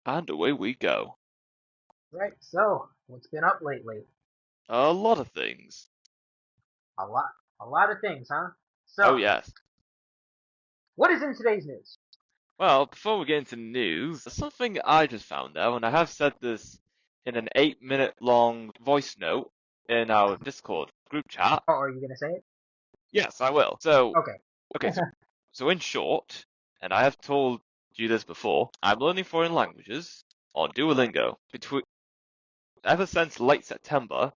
And away we go. Right, so what's been up lately? A lot of things. A lot, a lot of things, huh? Oh, So, yes. what is in today's news? Well, before we get into news, something I just found out, and I have said this in an 8-minute long voice note in our Discord group chat. Oh, are you gonna say it? Yes, I will. So, Okay. okay, so in short, and I have told you this before, I'm learning foreign languages on Duolingo. Ever since late September,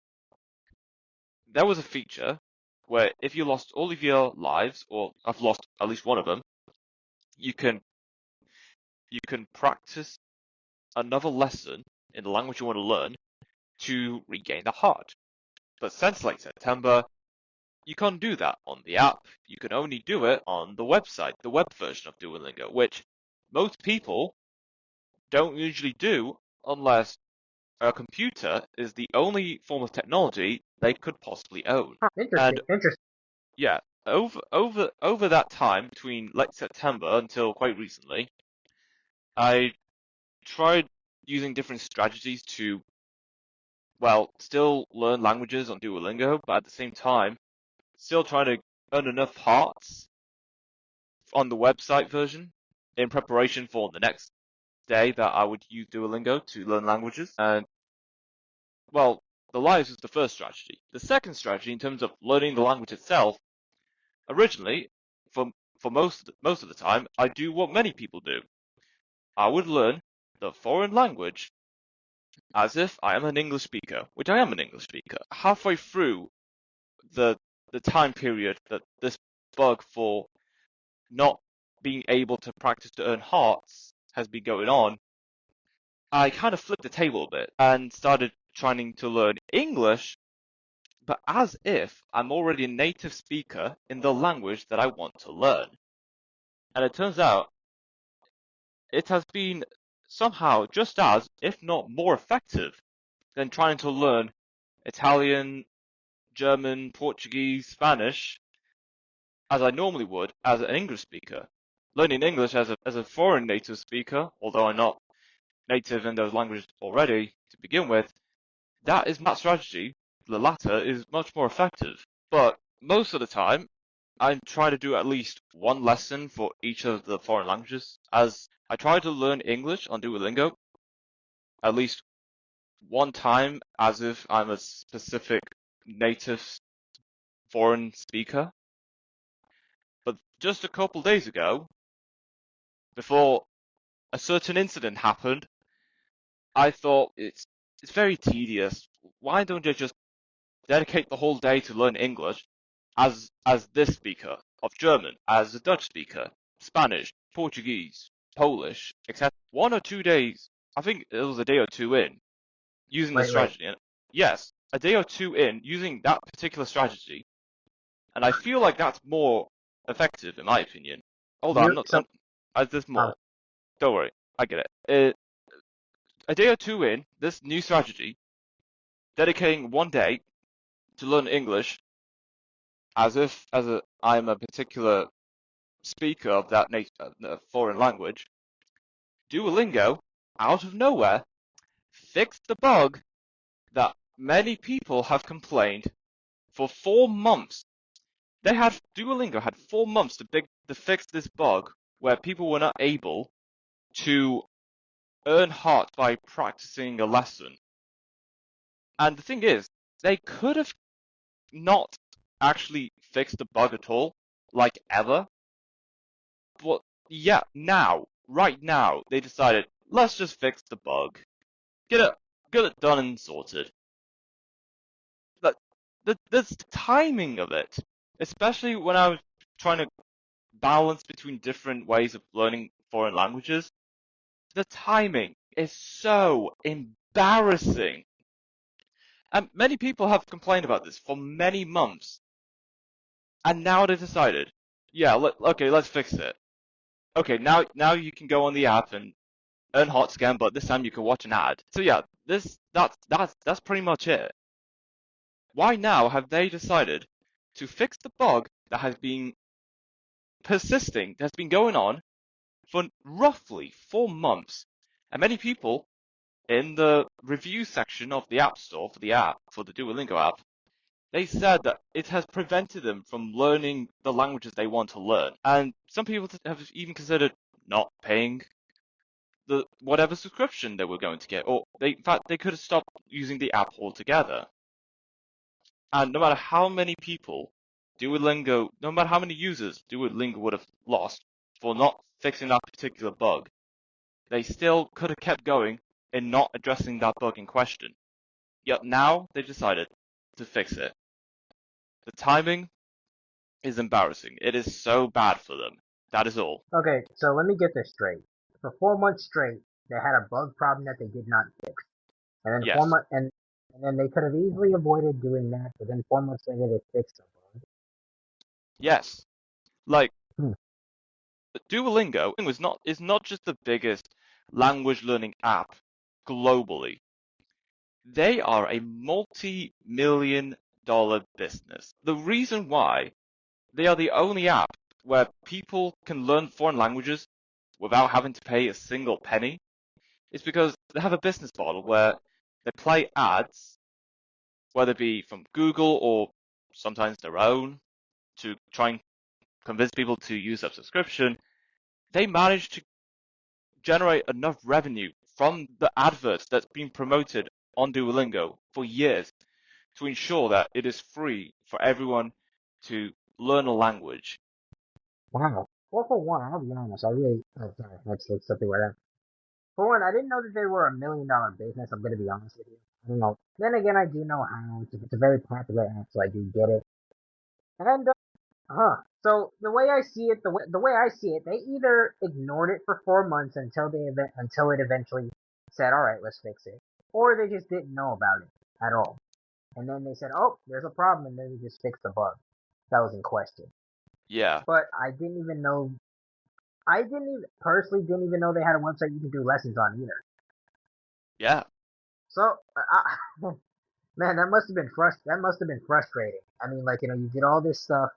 there was a feature where if you lost all of your lives, or I've lost at least one of them, you can you can practice another lesson in the language you want to learn to regain the heart. But since late September, you can't do that on the app. You can only do it on the website, the web version of Duolingo, which most people don't usually do unless a computer is the only form of technology they could possibly own. Huh, And interesting. yeah, over that time between late September until quite recently, I tried using different strategies to, well, still learn languages on Duolingo, but at the same time, still trying to earn enough hearts on the website version in preparation for the next day that I would use Duolingo to learn languages. And, well, the lives is the first strategy. The second strategy, in terms of learning the language itself, originally, for most of the time, I do what many people do. I would learn the foreign language as if I am an English speaker, which I am an English speaker. Halfway through the the time period that this bug for not being able to practice to earn hearts has been going on, I kind of flipped the table a bit and started trying to learn English, but as if I'm already a native speaker in the language that I want to learn. And it turns out it has been somehow just as, if not more effective than trying to learn Italian, German, Portuguese, Spanish, as I normally would as an English speaker. Learning English as a foreign native speaker, although I'm not native in those languages already to begin with, that strategy, the latter, is much more effective. But most of the time, I try to do at least one lesson for each of the foreign languages, as I try to learn English on Duolingo at least one time as if I'm a specific native foreign speaker. But just a couple days ago, before a certain incident happened, I thought it's very tedious. Why don't I just dedicate the whole day to learn English as this speaker of German, as a Dutch speaker, Spanish, Portuguese, Polish, etc. 1 or 2 days, I think it was a day or two in, using the Wait. strategy. And yes, a day or two in using that particular strategy, and I feel like that's more effective in my opinion. Hold on, You so there's uh, more. Don't worry, I get it. A day or two in, this new strategy, dedicating one day to learn English as if I'm a particular speaker of that foreign language, Duolingo, out of nowhere, fixed the bug that many people have complained for 4 months. Duolingo had 4 months to fix this bug where people were not able to earn hearts by practicing a lesson. And the thing is, they could have not actually fixed the bug at all, like ever. But yeah, right now, they decided, let's just fix the bug. Get it, get it done and sorted. But the timing of it, especially when I was trying to balance between different ways of learning foreign languages, the timing is so embarrassing. And many people have complained about this for many months. And now they decided, yeah, okay, let's fix it. Okay, now you can go on the app and earn hearts again, but this time you can watch an ad. So yeah, that's pretty much it. Why now have they decided to fix the bug that has been persisting, that's been going on for roughly 4 months? And many people in the review section of the App Store for the Duolingo app, they said that it has prevented them from learning the languages they want to learn. And some people have even considered not paying the whatever subscription they were going to get, or in fact, they could have stopped using the app altogether. And no matter how many people no matter how many users Duolingo would have lost for not fixing that particular bug, they still could have kept going in not addressing that bug in question. Yet now they decided to fix it. The timing is embarrassing. It is so bad for them. That is all. Okay, so let me get this straight. For 4 months straight, they had a bug problem that they did not fix. And then four Yes. months, and then they could have easily avoided doing that, but then 4 months later they fixed the Yes. Like bug. Duolingo is not just the biggest language learning app globally. They are a multi-million dollar business. The reason why they are the only app where people can learn foreign languages without having to pay a single penny is because they have a business model where they play ads, whether it be from Google or sometimes their own, to try and convince people to use their subscription. They manage to generate enough revenue from the adverts that's been promoted on Duolingo for years to ensure that it is free for everyone to learn a language. Wow. Well, for one, I'll be honest, I really, oh, sorry, let's something like that. For one, I didn't know that they were $1 million business. I'm gonna be honest with you. I don't know. Then again, I do know how it's a very popular app, so I do get it. And so the way I see it, they either ignored it for 4 months until it eventually said, all right, let's fix it, or they just didn't know about it at all. And then they said, oh, there's a problem, and then they just fixed the bug that was in question. Yeah, But I didn't even personally didn't even know they had a website you can do lessons on either. yeah, So, man, that must have been frustrating. I mean, like, you did all this stuff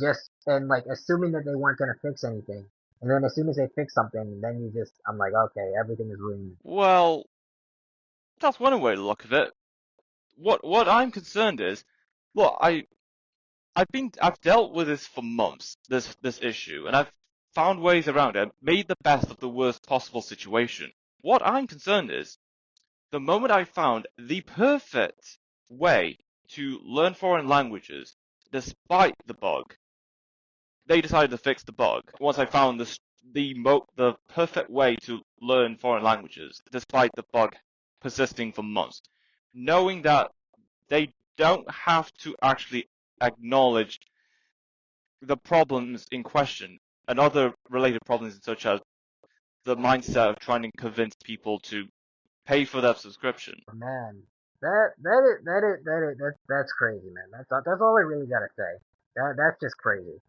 just and like assuming that they weren't gonna fix anything, and then as soon as they fix something, then I'm like, okay, everything is ruined. well, that's one way to look at it. What I'm concerned is, look, I've dealt with this for months, this issue, and I've found ways around it, made the best of the worst possible situation. What I'm concerned is, the moment I found the perfect way to learn foreign languages, despite the bug, they decided to fix the bug. Once I found the perfect way to learn foreign languages, despite the bug persisting for months, knowing that they don't have to actually acknowledge the problems in question and other related problems such as the mindset of trying to convince people to pay for their subscription. Man, that's crazy, man. That's all I really gotta say. That's just crazy.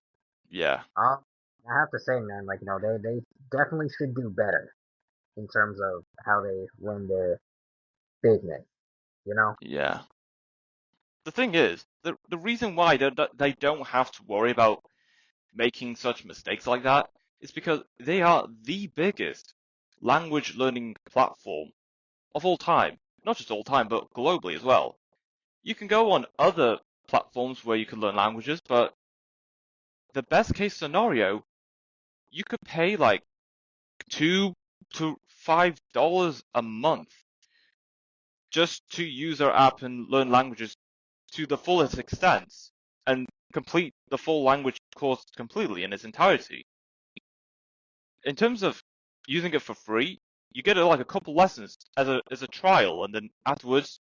Yeah, Um, I have to say, man, like they definitely should do better in terms of how they run their business. You know? yeah. The thing is, the reason why they don't have to worry about making such mistakes like that is because they are the biggest language learning platform of all time. Not just all time, but globally as well. You can go on other platforms where you can learn languages, but the best case scenario, you could pay like $2 to $5 a month just to use our app and learn languages to the fullest extent and complete the full language course completely in its entirety. In terms of using it for free, you get like a couple lessons as a trial, and then afterwards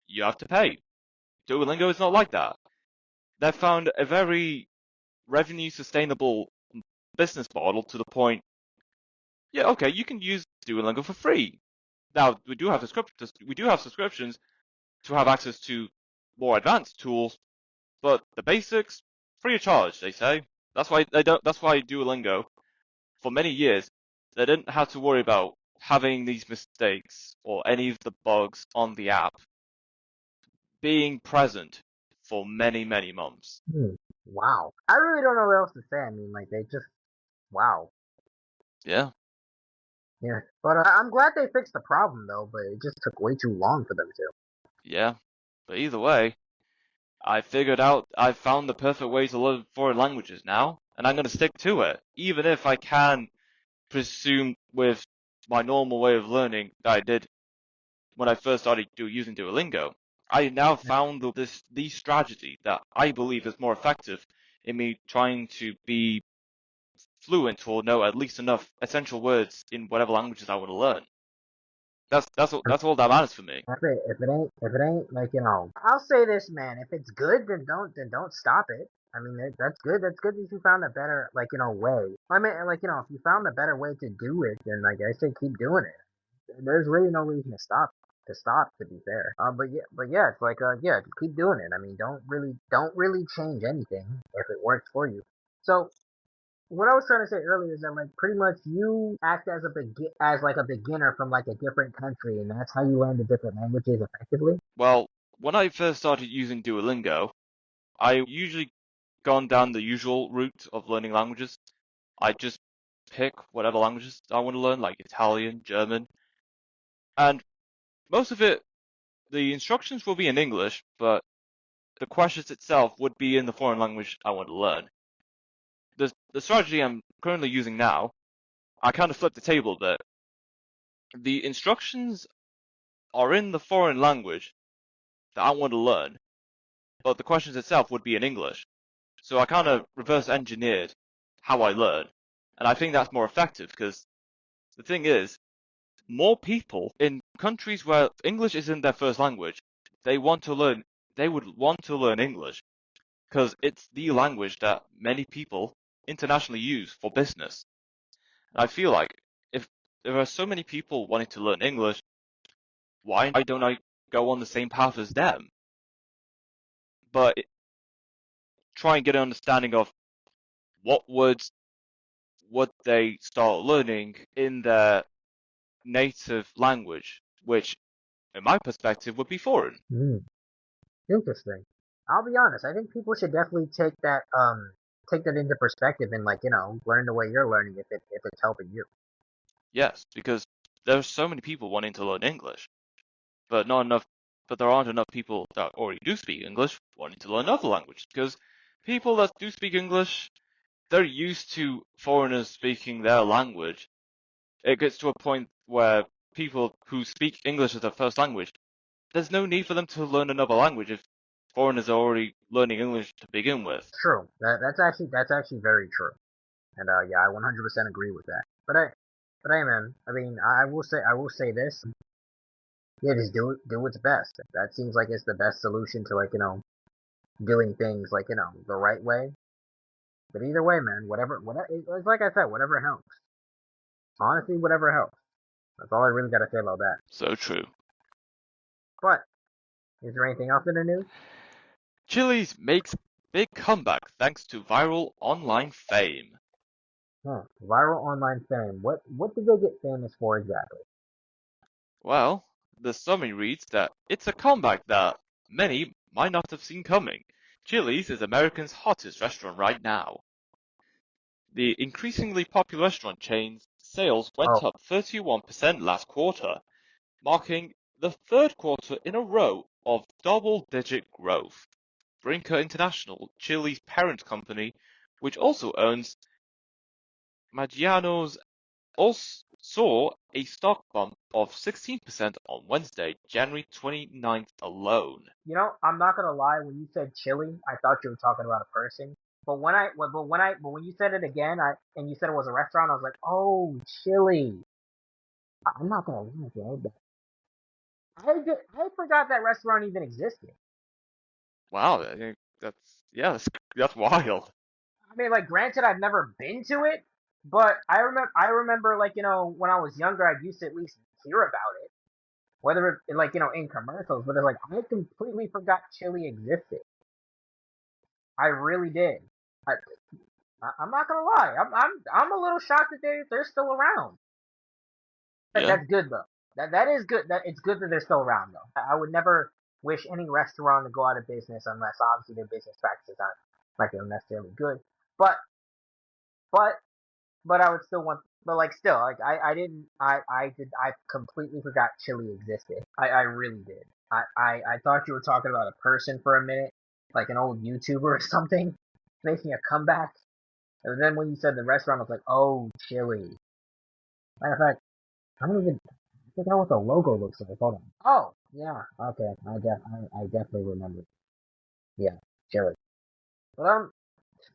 you have to pay. Duolingo is not like that. They've found a very revenue sustainable business model to the point, yeah, okay, you can use Duolingo for free. Now we do have subscriptions to have access to more advanced tools, but the basics free of charge, they say. That's why Duolingo for many years they didn't have to worry about having these mistakes or any of the bugs on the app being present for many, many months. Hmm. Wow. I really don't know what else to say. I mean, like they just wow. Yeah. Yeah, but I'm glad they fixed the problem though. But it just took way too long for them to. Yeah, but either way, I found the perfect way to learn foreign languages now, and I'm going to stick to it, even if I can presume with my normal way of learning that I did when I first started using Duolingo. I now found the strategy that I believe is more effective in me trying to be fluent or know at least enough essential words in whatever languages I want to learn. That's all that matters for me. If it ain't like I'll say this, man. If it's good, then don't stop it. I mean, that's good. That's good that you found a better way. I mean, if you found a better way to do it, then like I say, keep doing it. There's really no reason to stop. To be fair. But yeah, it's like yeah, just keep doing it. I mean, don't really change anything if it works for you. So what I was trying to say earlier is that like pretty much you act as a beginner from like a different country, and that's how you learn the different languages effectively. Well, when I first started using Duolingo, I usually gone down the usual route of learning languages. I just pick whatever languages I want to learn, like Italian, German, and most of it, the instructions will be in English, but the questions itself would be in the foreign language I want to learn. The strategy I'm currently using now, I kind of flip the table a bit. The instructions are in the foreign language that I want to learn, but the questions itself would be in English. So I kind of reverse engineered how I learn. And I think that's more effective because the thing is, more people in countries where English isn't their first language, they want to learn, they would want to learn English because it's the language that many people internationally use for business. And I feel like if there are so many people wanting to learn English, why don't I go on the same path as them? But try and get an understanding of what words would they start learning in their native language, which, in my perspective, would be foreign. Hmm, interesting. I'll be honest. I think people should definitely take that into perspective and learn the way you're learning if it's helping you. Yes, because there are so many people wanting to learn English, but not enough, but there aren't enough people that already do speak English wanting to learn other languages. Because people that do speak English, they're used to foreigners speaking their language. It gets to a point where people who speak English as their first language, there's no need for them to learn another language if foreigners are already learning English to begin with. True. That's actually very true. And yeah, I 100% agree with that. But hey, man. I mean, I will say this. Yeah, just do what's best. That seems like it's the best solution to doing things the right way. But either way, man, whatever, it's like I said, whatever helps. Honestly, whatever helps. That's all I really gotta say about that. So true. But is there anything else in the news? Chili's makes big comeback thanks to viral online fame. Huh. Viral online fame. What did they get famous for exactly? Well, the summary reads that it's a comeback that many might not have seen coming. Chili's is America's hottest restaurant right now. The increasingly popular restaurant chain's sales went Oh, up 31% last quarter, marking the third quarter in a row of double-digit growth. Brinker International, Chili's parent company, which also owns Maggiano's, also saw a stock bump of 16% on Wednesday, January 29th alone. I'm not gonna lie. When you said chili, I thought you were talking about a person. But when you said it again, and you said it was a restaurant, I was like, oh, chili. I'm not gonna lie, bro. But I forgot that restaurant even existed. Wow, yeah, that's wild. I mean, like, granted, I've never been to it, but I remember, when I was younger, I used to at least hear about it, whether it, in commercials. But it's like I completely forgot chili existed. I really did. I, I'm not gonna lie. I'm a little shocked that they're still around. Yeah, That's good though. That is good. That it's good that they're still around though. I would never wish any restaurant to go out of business unless obviously their business practices aren't necessarily good. But but but I would still want But like still, like I completely forgot chili existed. I really did. I thought you were talking about a person for a minute, like an old YouTuber or something, making a comeback. And then when you said the restaurant, I was like, oh, chili. Matter of fact, I don't even forgot what the logo looks like. Hold on. Oh, yeah. Okay. I definitely remember. Yeah, chili. But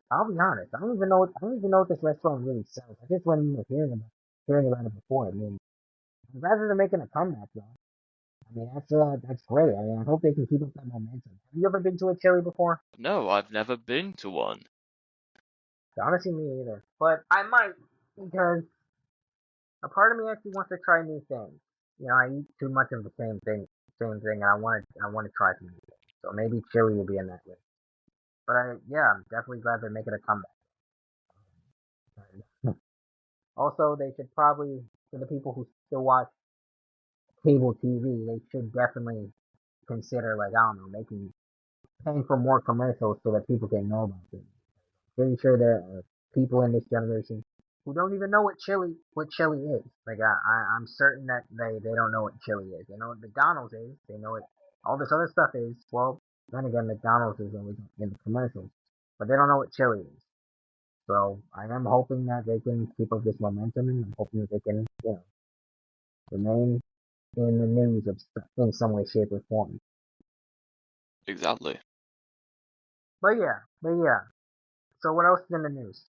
I'll be honest. I don't even know what this restaurant really sells. I just remember hearing about it before. I mean, I'm glad they're making a comeback though. I mean, that's great. I mean, I hope they can keep up that momentum. Have you ever been to a chili before? No, I've never been to one. Honestly, me either. But I might because a part of me actually wants to try new things. You know, I eat too much of the same thing, and I want to try some new things. So maybe chili will be in that list. But yeah, I'm definitely glad they're making a comeback. Also, they should probably, for the people who still watch cable TV, they should definitely consider, like, I don't know, paying for more commercials so that people can know about things. Pretty sure there are people in this generation who don't even know what chili is. Like I'm certain that they don't know what chili is. They know what McDonald's is. They know what all this other stuff is. Well, then again, McDonald's is always in the commercials, but they don't know what chili is. So I am hoping that they can keep up this momentum, and I'm hoping that they can, remain in the news in some way, shape, or form. Exactly. But yeah. So what else is in the news?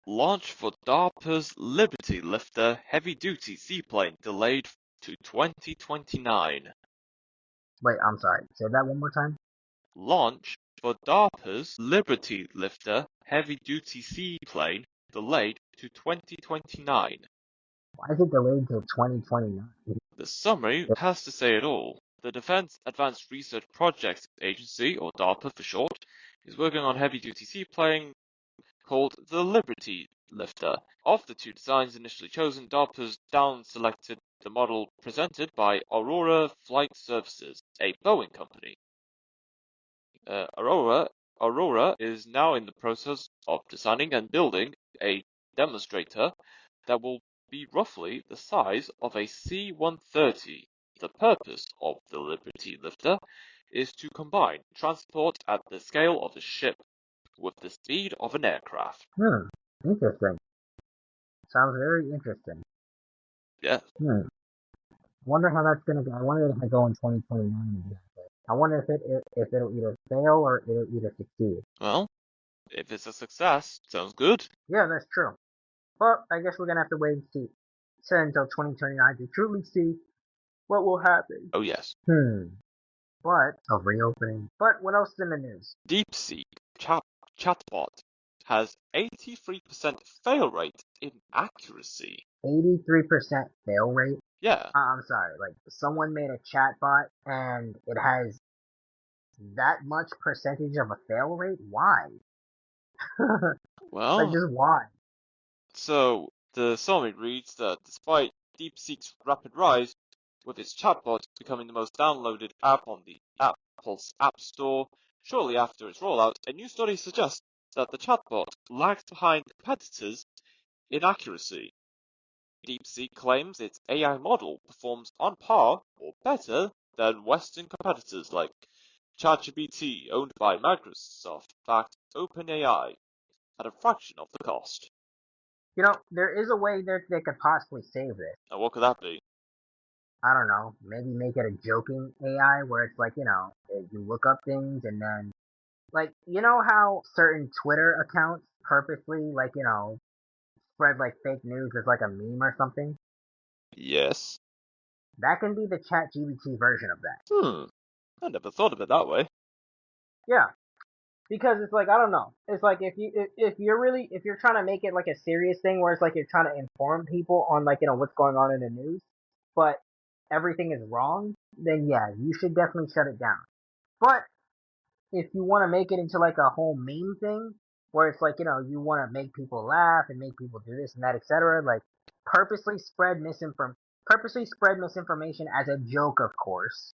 Launch for DARPA's Liberty Lifter heavy-duty seaplane delayed to 2029. Wait, I'm sorry. Say that one more time. Launch for DARPA's Liberty Lifter heavy-duty seaplane delayed to 2029. Why is it delayed until 2029? The summary has to say it all. The Defense Advanced Research Projects Agency, or DARPA for short, is working on heavy-duty seaplane called the Liberty Lifter. Of the two designs initially chosen, DARPA's down-selected the model presented by Aurora Flight Services, a Boeing company. Aurora is now in the process of designing and building a demonstrator that will be roughly the size of a C-130. The purpose of the Liberty Lifter is to combine transport at the scale of a ship with the speed of an aircraft. Interesting. Sounds very interesting. Yeah, Hmm. Wonder how that's gonna go. I wonder if it go in 2029 exactly. I wonder if it'll either fail or it'll either succeed. well, if it's a success, sounds good. Yeah, that's true. But I guess we're gonna have to wait and see. Say until 2029 to truly see what will happen. Oh yes. But a reopening. But what else is in the news? DeepSeek chatbot has 83% fail rate in accuracy. 83% fail rate. Yeah, I'm sorry. Like someone made a chatbot and it has that much percentage of a fail rate. Why? Like well, just why? so the summary reads that despite DeepSeek's rapid rise, with its chatbot becoming the most downloaded app on the Apple's App Store shortly after its rollout, a new study suggests that the chatbot lags behind competitors in accuracy. DeepSeek claims its AI model performs on par or better than Western competitors like ChatGPT, owned by Microsoft-backed OpenAI, at a fraction of the cost. There is a way that they could possibly save this. Now, what could that be? I don't know. Maybe make it a joking AI where it's like, you look up things and then, like, you know how certain Twitter accounts purposely, like, spread like fake news as like a meme or something? Yes. That can be the Chat GBT version of that. I never thought of it that way. Yeah. Because it's like, I don't know. It's like if you're trying to make it like a serious thing where it's like you're trying to inform people on like, what's going on in the news, but everything is wrong, then yeah, you should definitely shut it down. But if you want to make it into like a whole meme thing where it's like, you want to make people laugh and make people do this and that, etc., like purposely spread misinformation as a joke, of course,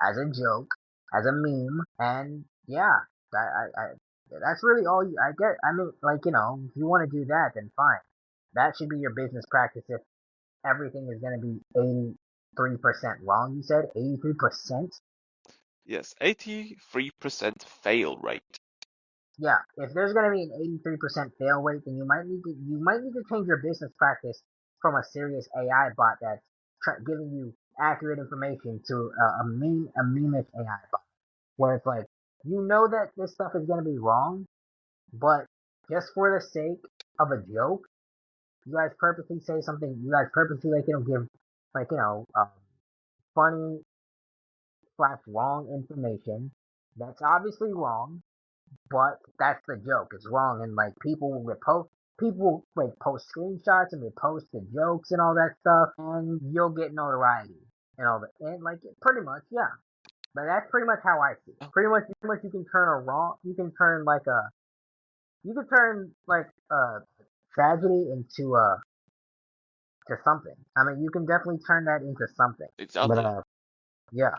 as a joke, as a meme, and yeah, I that's really all I get. I mean, like, if you want to do that, then fine. That should be your business practice if everything is going to be 83% wrong. You said 83%? Yes, 83% fail rate. Yeah, if there's going to be an 83% fail rate, then you might need to change your business practice from a serious AI bot that's giving you accurate information to a mimic AI bot, where it's like you know that this stuff is going to be wrong, but just for the sake of a joke, you guys purposely say something. You guys purposely give like funny slash wrong information that's obviously wrong, but that's the joke. It's wrong, and like people like post screenshots and repost the jokes and all that stuff, and you'll get notoriety and all that. And like pretty much, yeah. But that's pretty much how I see it. Pretty much, you can turn a wrong, you can turn like a tragedy into to something. I mean, you can definitely turn that into something. But Exactly. yeah.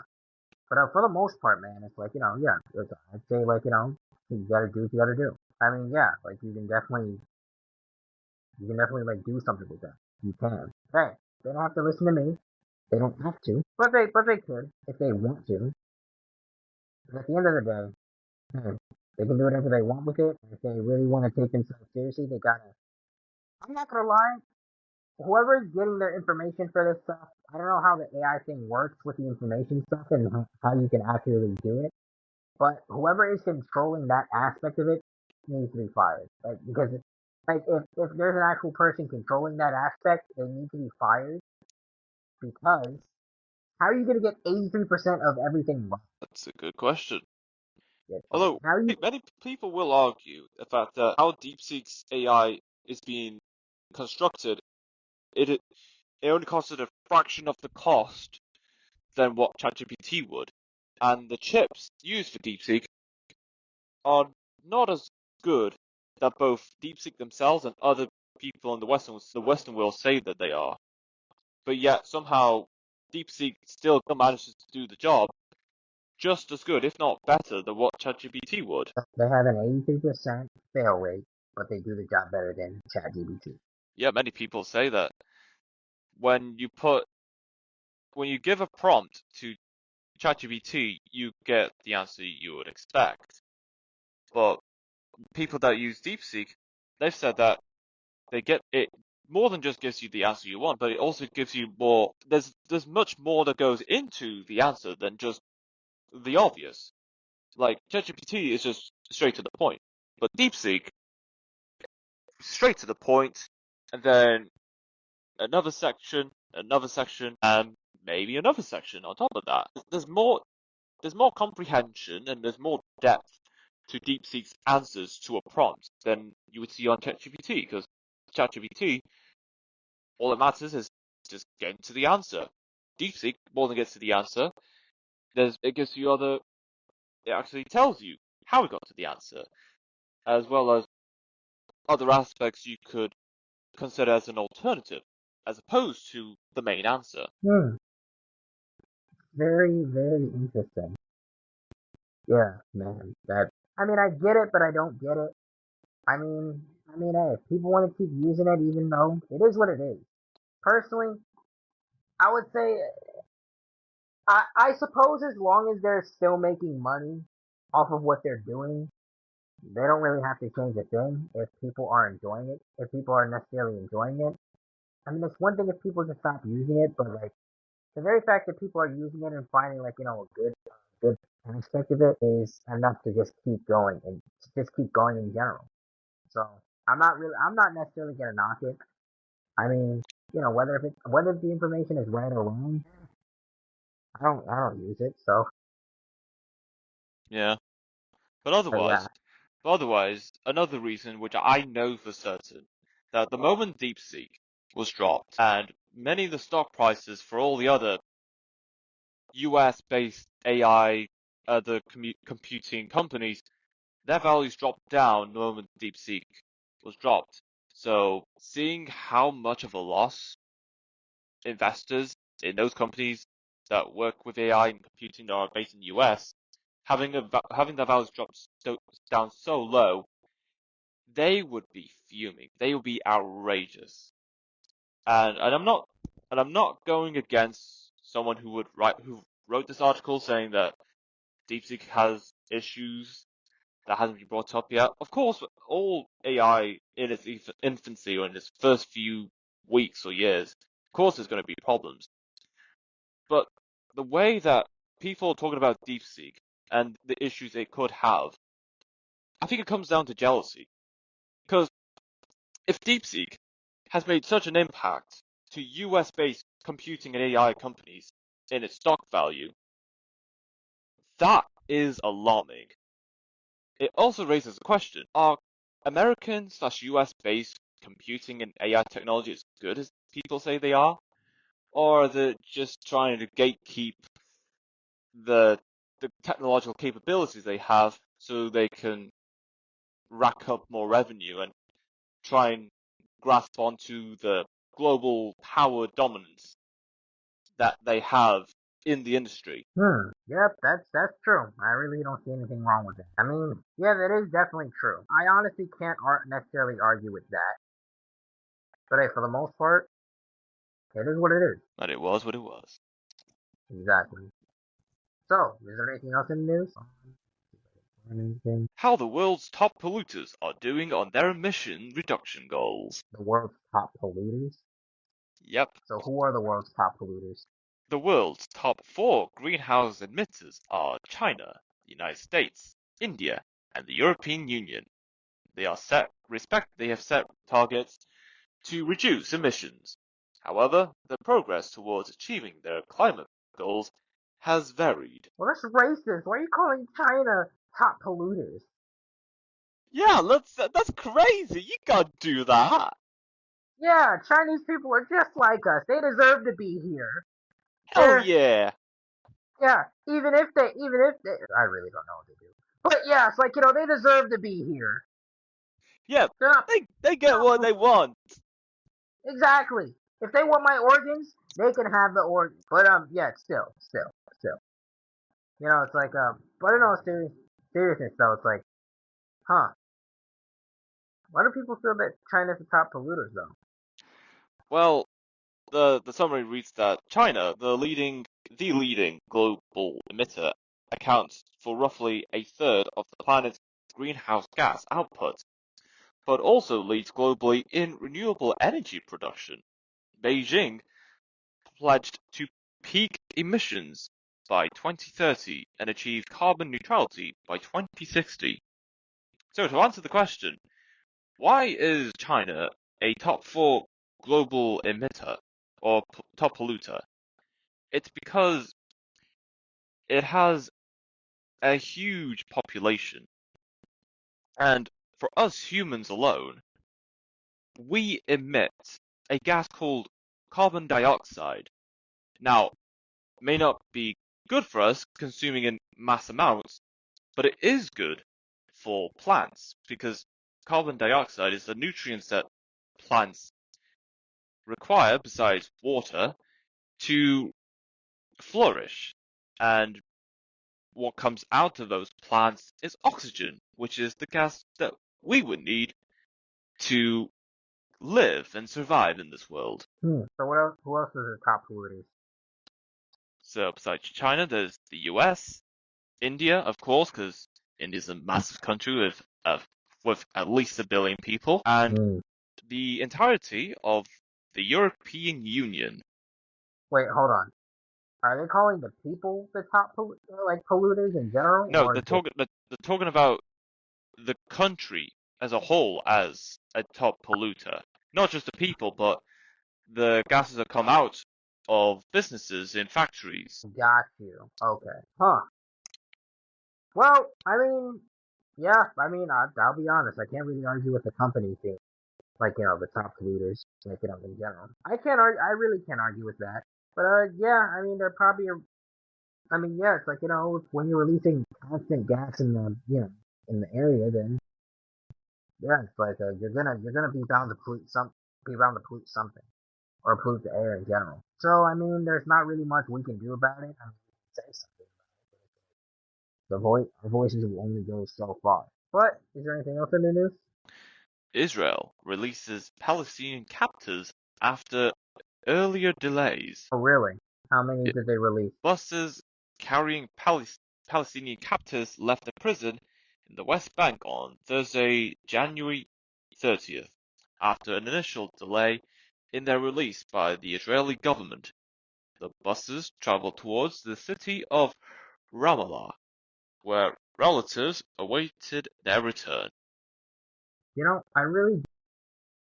But for the most part, man, it's like yeah. I'd say like you gotta do what you gotta do. I mean, yeah, like you can definitely like do something with that. You can. Hey, they don't have to listen to me. They don't have to, but they could if they want to. But at the end of the day, they can do whatever they want with it. And if they really want to take themselves seriously, they gotta. I'm not gonna lie. Whoever's getting their information for this stuff, I don't know how the AI thing works with the information stuff and how you can accurately do it. But whoever is controlling that aspect of it needs to be fired. Like because like if there's an actual person controlling that aspect, they need to be fired because how are you gonna get 83% of everything right? That's a good question. Like Although how you many people will argue the fact that how DeepSeek's AI is being constructed, it it only costed a fraction of the cost than what ChatGPT would, and the chips used for DeepSeek are not as good that both DeepSeek themselves and other people in the Western world say that they are. But yet somehow DeepSeek still manages to do the job just as good, if not better, than what ChatGPT would. they have an 83% fail rate, but they do the job better than ChatGPT. Yeah, many people say that when you put when you give a prompt to ChatGPT, you get the answer you would expect. But people that use DeepSeek, they've said that they get it more than just gives you the answer you want, but it also gives you more. There's much more that goes into the answer than just the obvious. Like ChatGPT is just straight to the point, but DeepSeek straight to the point, and then another section, and maybe another section on top of that. There's more comprehension and there's more depth to DeepSeek's answers to a prompt than you would see on ChatGPT, because ChatGPT, all that matters is just getting to the answer. DeepSeek more than gets to the answer. It gives you it actually tells you how it got to the answer, as well as other aspects you could consider as an alternative, as opposed to the main answer. Hmm. Very, very interesting. Yeah, man. That I mean, I get it, but I don't get it. Hey, if people want to keep using it, even though it is what it is. Personally, I would say, I suppose as long as they're still making money off of what they're doing, they don't really have to change a thing if people are enjoying it. If people are necessarily enjoying it, I mean, it's one thing if people just stop using it, but like the very fact that people are using it and finding like a good aspect of it is enough to just keep going and just keep going in general. So I'm not necessarily gonna knock it. I mean, whether the information is right or wrong, I don't use it. So, Yeah, but but yeah, another reason which I know for certain that the moment DeepSeek was dropped and many of the stock prices for all the other US-based AI, other computing companies, their values dropped down the moment DeepSeek was dropped. So seeing how much of a loss investors in those companies that work with AI and computing that are based in the US, having their values drop down so low, they would be fuming. They would be outrageous. And I'm not going against someone who wrote this article saying that DeepSeek has issues that hasn't been brought up yet. Of course, all AI in its infancy or in its first few weeks or years, of course there's going to be problems. But the way that people are talking about DeepSeek and the issues it could have, I think it comes down to jealousy. Because if DeepSeek has made such an impact to US-based computing and AI companies in its stock value, that is alarming. It also raises a question: are American/US based computing and AI technology as good as people say they are? Or are they just trying to gatekeep the the technological capabilities they have so they can rack up more revenue and try and grasp onto the global power dominance that they have in the industry? Yep, that's true. I really don't see anything wrong with that. I mean, yeah, that is definitely true. I honestly can't necessarily argue with that. But hey, for the most part, it is what it is. And it was what it was. Exactly. So, is there anything else in the news? Anything? How the world's top polluters are doing on their emission reduction goals. The world's top polluters? Yep. So, who are the world's top polluters? The world's top four greenhouse emitters are China, the United States, India, and the European Union. They have set targets to reduce emissions. However, the progress towards achieving their climate goals has varied. Well, that's racist. Why are you calling China top polluters? Yeah, that's crazy. You can't do that. Yeah, Chinese people are just like us. They deserve to be here. Hell They're, yeah. yeah, even if they, I really don't know what they do. But yeah, it's like, they deserve to be here. Yeah, They're not, they get what they want. exactly. If they want my organs, they can have the organs. But, yeah, still. It's like, but in all seriousness though, it's like, huh, why do people feel that China's the top polluters though? Well, the summary reads that China, the leading global emitter, accounts for roughly a third of the planet's greenhouse gas output, but also leads globally in renewable energy production. Beijing pledged to peak emissions by 2030 and achieve carbon neutrality by 2060. So to answer the question, why is China a top four global emitter or top polluter? It's because it has a huge population. And for us humans alone, we emit a gas called carbon dioxide. Now, may not be good for us consuming in mass amounts, but it is good for plants because carbon dioxide is the nutrients that plants require besides water to flourish. And what comes out of those plants is oxygen, which is the gas that we would need to live and survive in this world. So what else? Who else is the top polluters? So besides China, there's the US, India, of course, because India's a massive country with at least 1 billion people, and Hmm. the entirety of the European Union. Wait, hold on. Are they calling the people the top like polluters in general, No, or they're is it? talking about the country as a whole as a top polluter. Not just the people, but the gases that come out of businesses in factories. Got you. Okay. Huh. Well, I mean, yeah. I mean, I'll be honest. I can't really argue with the company thing. Like, the top polluters, like, in general. I can't argue. I really can't argue with that. But yeah. I mean, they're probably. I mean, yeah. It's like, when you're releasing constant gas in the area, then yeah, it's like you're gonna be bound to pollute something, or pollute the air in general. So I mean, there's not really much we can do about it. I mean, we can say something. Our voices will only go so far. But is there anything else in the news? Israel releases Palestinian captors after earlier delays. Oh, really? How many Yeah, did they release? buses carrying Palestinian captors left the prison in the West Bank on Thursday, January 30th, after an initial delay in their release by the Israeli government. The buses traveled towards the city of Ramallah, where relatives awaited their return. You know, I really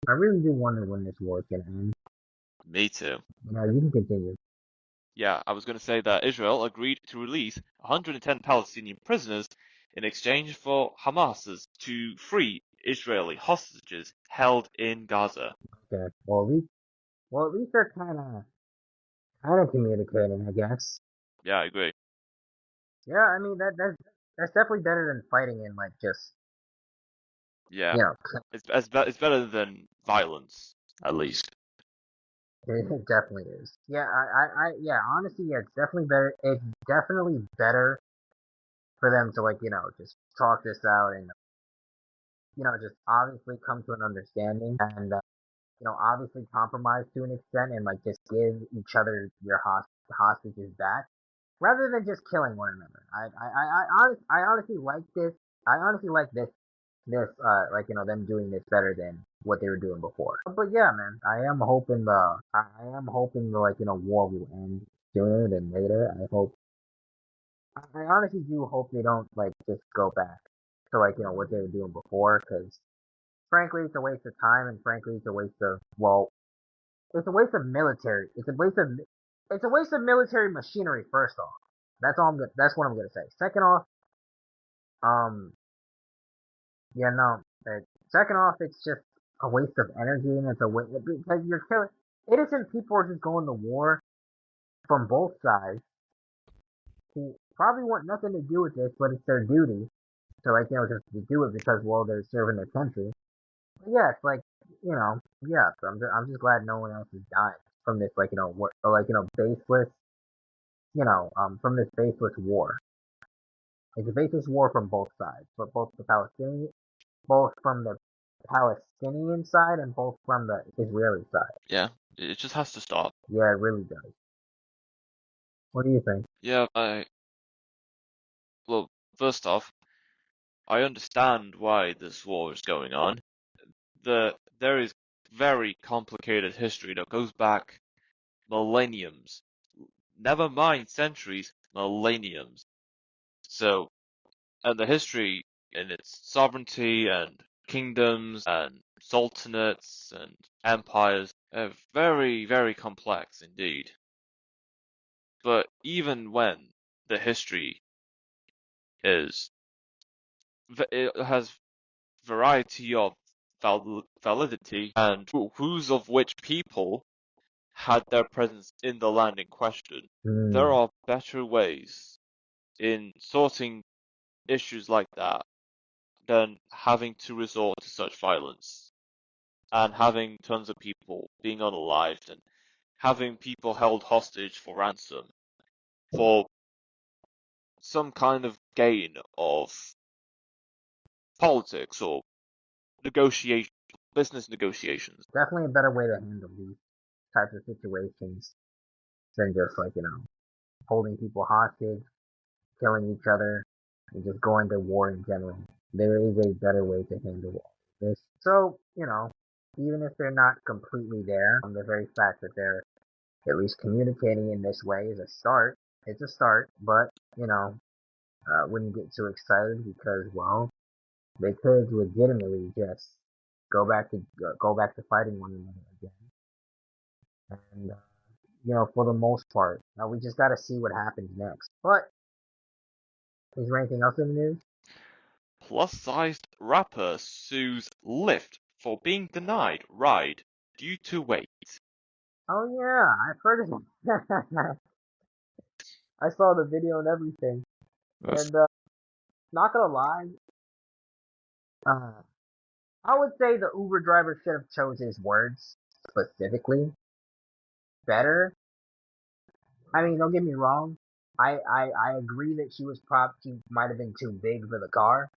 do wonder when this war's gonna end. Me too. You know, you can continue. Yeah, I was going to say that Israel agreed to release 110 Palestinian prisoners in exchange for Hamas's to free Israeli hostages held in Gaza. Okay. Well, at least they're kind of communicating, I guess. Yeah, I agree. Yeah, I mean that's definitely better than fighting and like just Yeah, you know, it's better than violence, at least. it definitely is. Yeah, yeah, honestly, yeah, it's definitely better. It's definitely better for them to like just talk this out and just obviously come to an understanding and obviously compromise to an extent and like just give each other your hostages back rather than just killing one another. I honestly like this. I honestly like this like them doing this better than what they were doing before. But yeah, man, I am hoping the like war will end sooner than later. I honestly do hope they don't like just go back to like what they were doing before because frankly it's a waste of time and frankly it's a waste of it's a waste of military. It's a waste of military machinery. First off, that's what I'm gonna say. Second off, um, yeah, no. Second off, it's just a waste of energy and it's a waste because you're killing innocent people are just going to war from both sides who probably want nothing to do with this, but it's their duty to like just to do it because well they're serving their country. But yeah, it's like yeah. So I'm just glad no one else is dying from this like baseless from this baseless war. It's a baseless war from both sides, but both from the Palestinian side and both from the Israeli side. Yeah, it just has to stop. Yeah, it really does. What do you think? Yeah, well, first off, I understand why this war is going on. There is very complicated history that goes back millenniums. Never mind centuries, millenniums. So, and the history in its sovereignty and kingdoms and sultanates and empires are very, very complex indeed. But even when the history is, it has variety of validity and whose of which people had their presence in the land in question, there Hmm. are better ways in sorting issues like that than having to resort to such violence and having tons of people being unalived and having people held hostage for ransom for some kind of gain of politics or negotiation, business negotiations. Definitely a better way to handle these types of situations than just like holding people hostage, killing each other, and just going to war in general. There is a better way to handle all this. So even if they're not completely there, the very fact that they're at least communicating in this way is a start. It's a start, but wouldn't get too excited because well, they could legitimately just go back to fighting one another again. And for the most part, now we just got to see what happens next. But is there anything else in the news? Plus-sized rapper sues Lyft for being denied ride due to weight. Oh yeah, I've heard of it. I saw the video and everything, and not gonna lie, uh, I would say the Uber driver should have chose his words specifically better. I mean, don't get me wrong. I agree that she might have been too big for the car,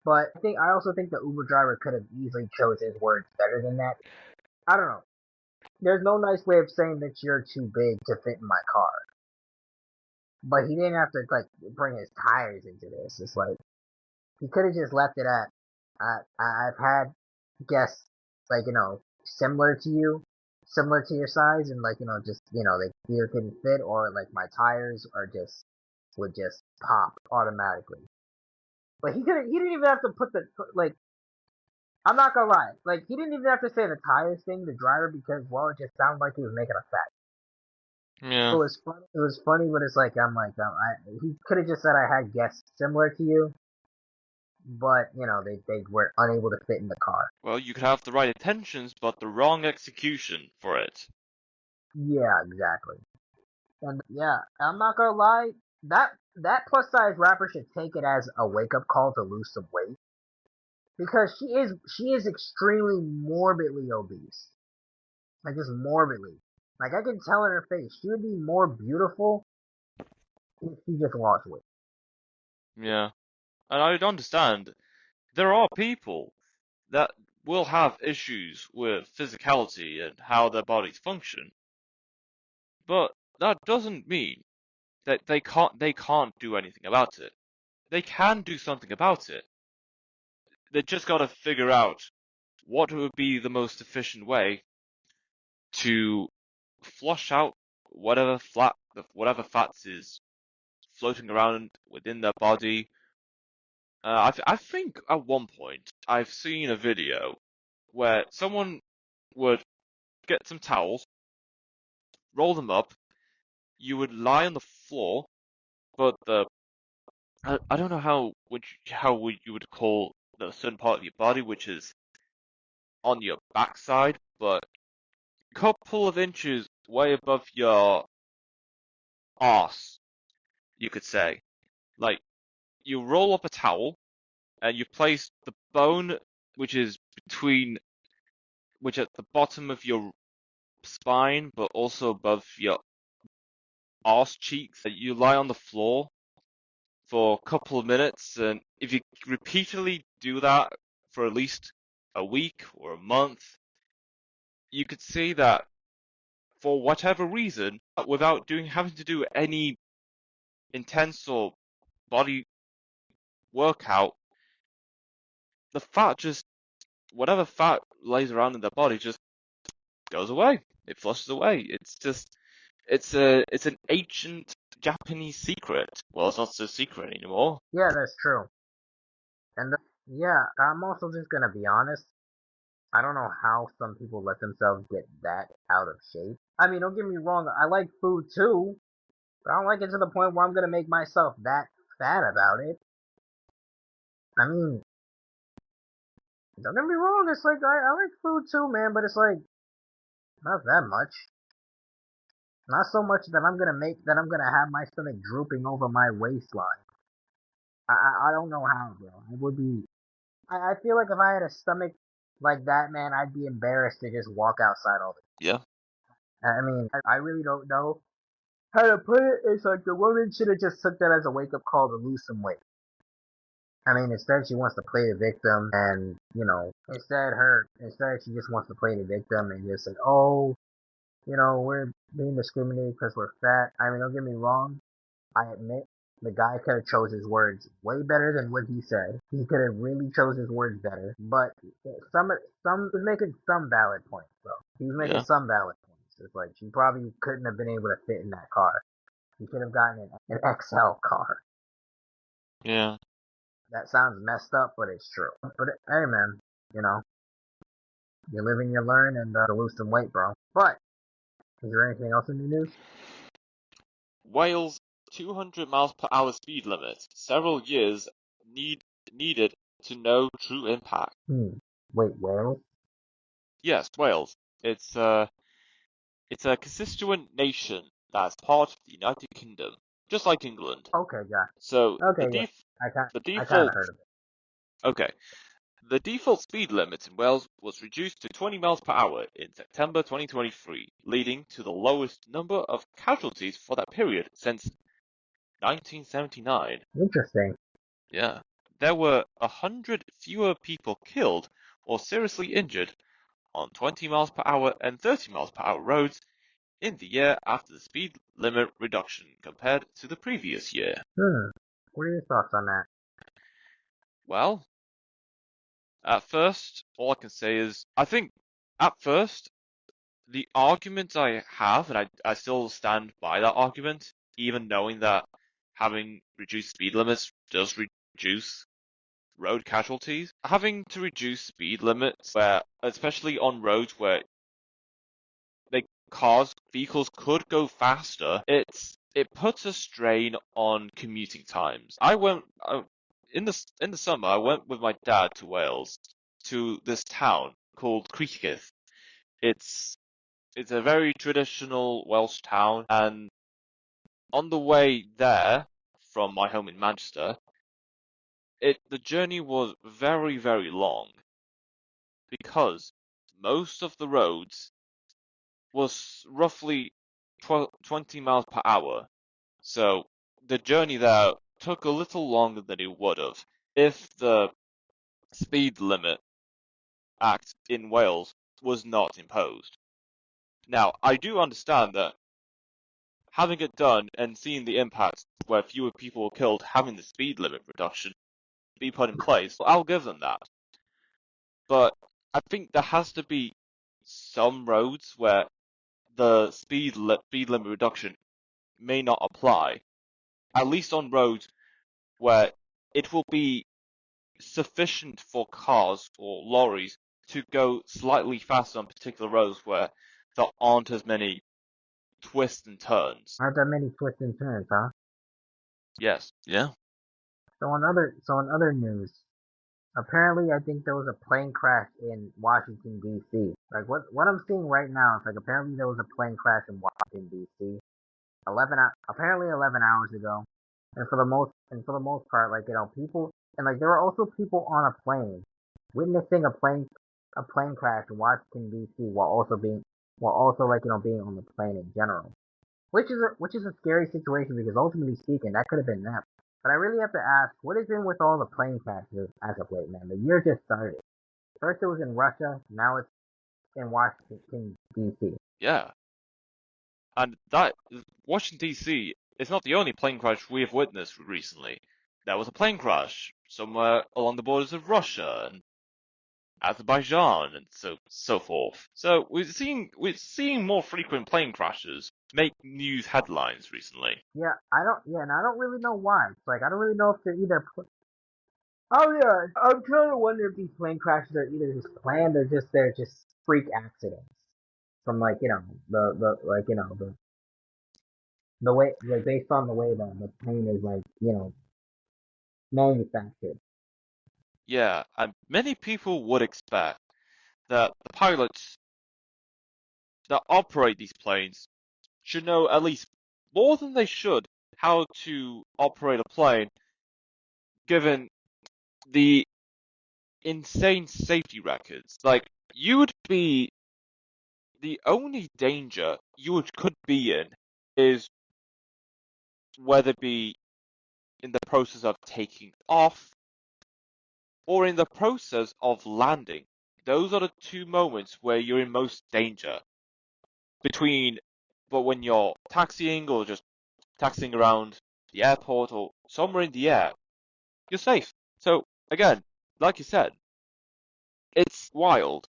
But I also think the Uber driver could have easily chose his words better than that. I don't know. There's no nice way of saying that you're too big to fit in my car. But he didn't have to like bring his tires into this. It's like he could have just left it at I've had guests like, similar to you, similar to your size, and like, just they either couldn't fit or like my tires are just would just pop automatically. But he didn't even have to put the like I'm not gonna lie. Like he didn't even have to say the tires thing, the driver, because well, it just sounded like he was making a fact. It Yeah. was funny. It was funny, but it's like he could have just said I had guests similar to you, but they were unable to fit in the car. Well, you could have the right intentions, but the wrong execution for it. Yeah, exactly. And yeah, I'm not gonna lie. That plus size rapper should take it as a wake up call to lose some weight because she is extremely morbidly obese. Like just morbidly. Like I can tell in her face, she would be more beautiful if she just lost weight. Yeah. And I understand there are people that will have issues with physicality and how their bodies function, but that doesn't mean that they can't do anything about it. They can do something about it. They just got to figure out what would be the most efficient way to flush out whatever fats is floating around within their body. I think at one point I've seen a video where someone would get some towels, roll them up. You would lie on the floor, but I don't know how you would call the certain part of your body, which is on your backside, but a couple of inches way above your arse, you could say. Like you roll up a towel and you place the bone, which is which at the bottom of your spine, but also above your arse cheeks. You lie on the floor for a couple of minutes, and if you repeatedly do that for at least a week or a month, you could see that for whatever reason, without having to do any intense or body workout, the fat just whatever fat lays around in their body just goes away. It flushes away. It's an ancient Japanese secret. Well, it's not so secret anymore. Yeah, that's true. And yeah, I'm also just gonna be honest. I don't know how some people let themselves get that out of shape. I mean, don't get me wrong. I like food too, but I don't like it to the point where I'm gonna make myself that fat about it. I mean, don't get me wrong. It's like I like food too, man, but it's like not that much. Not so much that I'm gonna have my stomach drooping over my waistline. I don't know how, bro. It would be. I feel like if I had a stomach like that, man, I'd be embarrassed to just walk outside all the Yeah, time. I mean, I really don't know how to put it. It's like the woman should have just took that as a wake up call to lose some weight. I mean, instead she wants to play the victim, and instead she just wants to play the victim and just say, oh, we're being discriminated because we're fat. I mean, don't get me wrong. I admit the guy could have chose his words way better than what he said. He could have really chose his words better. But some was making some valid points, though. He was making yeah, some valid points. It's like she probably couldn't have been able to fit in that car. She could have gotten an XL car. yeah. That sounds messed up, but it's true. But hey, man, you know, you live and you learn, and lose some weight, bro. But is there anything else in the news? Wales' 200 miles per hour speed limit. Several years needed to know true impact. Wait, Wales? Yes, Wales. It's a it's a constituent nation that's part of the United Kingdom, just like England. Okay, yeah. So Okay, yeah. the I kind of default heard of it. okay. The default speed limit in Wales was reduced to 20 miles per hour in September 2023, leading to the lowest number of casualties for that period since 1979. Interesting. Yeah. there were 100 fewer people killed or seriously injured on 20 miles per hour and 30 miles per hour roads in the year after the speed limit reduction compared to the previous year. What are your thoughts on that? Well, at first, all I can say is I think at first the argument I have, and I still stand by that argument, even knowing that having reduced speed limits does reduce road casualties. Having to reduce speed limits where, especially on roads where they vehicles could go faster, it puts a strain on commuting times. In the summer, I went with my dad to Wales, to this town called Criccieth. It's it's a very traditional Welsh town, and on the way there from my home in Manchester, the journey was very, very long because most of the roads was roughly 20 miles per hour. So the journey there took a little longer than it would have if the speed limit act in Wales was not imposed. Now, I do understand that having it done and seeing the impact where fewer people were killed, having the speed limit reduction be put in place, I'll give them that. But I think there has to be some roads where the speed limit reduction may not apply, at least on roads where it will be sufficient for cars or lorries to go slightly faster on particular roads where there aren't as many twists and turns. Aren't that many twists and turns, huh? Yes. Yeah. So on other news, apparently I think there was a plane crash in Washington D.C. Like what I'm seeing right now is like apparently there was a plane crash in Washington D.C. Apparently 11 hours ago, and for the most part, like people, and like there were also people on a plane witnessing a plane crash in Washington D.C. while also like being on the plane in general, which is a scary situation because ultimately speaking, that could have been them. But I really have to ask, what has been with all the plane crashes as of late, man? The year just started. First it was in Russia, now it's in Washington D.C. Yeah. And that Washington D.C. is not the only plane crash we have witnessed recently. There was a plane crash somewhere along the borders of Russia and Azerbaijan and so forth. So we're seeing more frequent plane crashes make news headlines recently. And I don't really know why. It's like I don't really know if they're either. Oh yeah, I'm trying to wonder if these plane crashes are either just planned or they're just freak accidents from like the way like based on the way the plane is like manufactured. Yeah, and many people would expect that the pilots that operate these planes should know at least more than they should how to operate a plane, given the insane safety records. Like, you would be the only danger could be in is whether it be in the process of taking off or in the process of landing. Those are the two moments where you're in most danger between, but when you're taxiing or just taxiing around the airport or somewhere in the air, you're safe. So again, like you said, it's wild.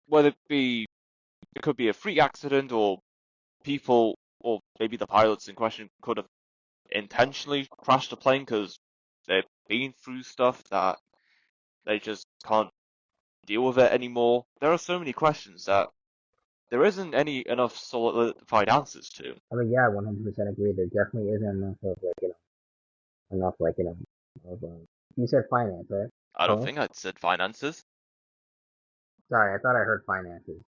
Whether it could be a freak accident or people, or maybe the pilots in question could have intentionally crashed the plane because they've been through stuff that they just can't deal with it anymore. There are so many questions that there isn't any enough solidified answers to. I mean, yeah, 100% agree. There definitely isn't enough of of you said finance, right? I don't Hello? think I'd said finances. Sorry, I thought I heard finances.